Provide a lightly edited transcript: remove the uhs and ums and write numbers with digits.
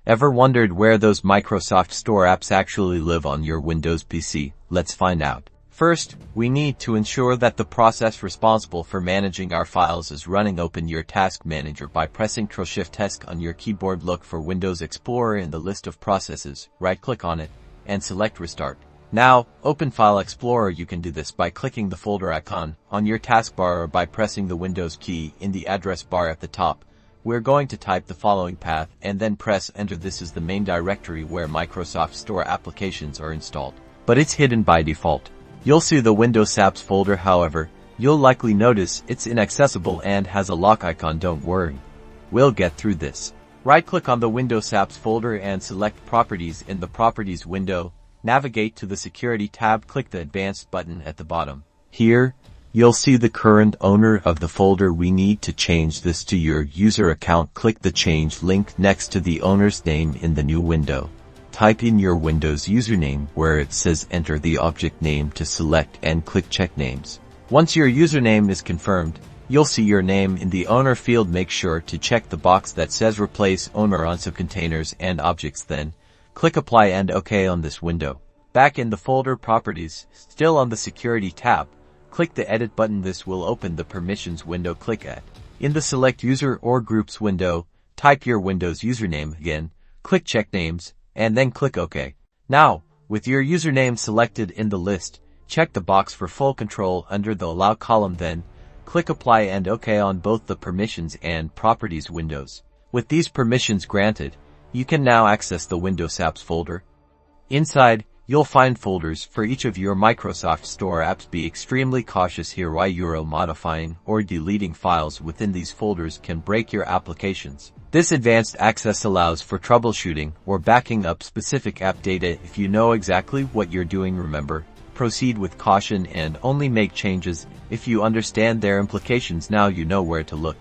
Ever wondered where those Microsoft Store apps actually live on your Windows PC? Let's find out. First, we need to ensure that the process responsible for managing our files is running. Open your Task Manager by pressing Ctrl-Shift-Esc on your keyboard. Look for Windows Explorer in the list of processes, right-click on it, and select Restart. Now, open File Explorer. You can do this by clicking the folder icon on your taskbar or by pressing the Windows key in the address bar at the top. We're going to type the following path and then press Enter. This is the main directory where Microsoft Store applications are installed, but it's hidden by default. You'll see the WindowsApps folder. However, you'll likely notice it's inaccessible and has a lock icon. Don't worry, we'll get through this. Right-click on the WindowsApps folder and select Properties. In the Properties window, navigate to the Security tab. Click the Advanced button at the bottom. Here, you'll see the current owner of the folder. We need to change this to your user account. Click the Change link next to the owner's name in the new window. Type in your Windows username where it says Enter the object name to select and click Check Names. Once your username is confirmed, you'll see your name in the owner field. Make sure to check the box that says Replace Owner on Subcontainers and Objects. Then, click Apply and OK on this window. Back in the folder Properties, still on the Security tab, click the Edit button. This will open the Permissions window. Click Add. In the Select User or Groups window, type your Windows username again, click Check Names, and then click OK. Now, with your username selected in the list, check the box for full control under the Allow column. Then, click Apply and OK on both the Permissions and Properties windows. With these permissions granted, you can now access the WindowsApps folder. Inside, you'll find folders for each of your Microsoft Store apps. Be extremely cautious here. Modifying or deleting files within these folders can break your applications. This advanced access allows for troubleshooting or backing up specific app data. If you know exactly what you're doing, remember, proceed with caution and only make changes if you understand their implications. Now you know where to look.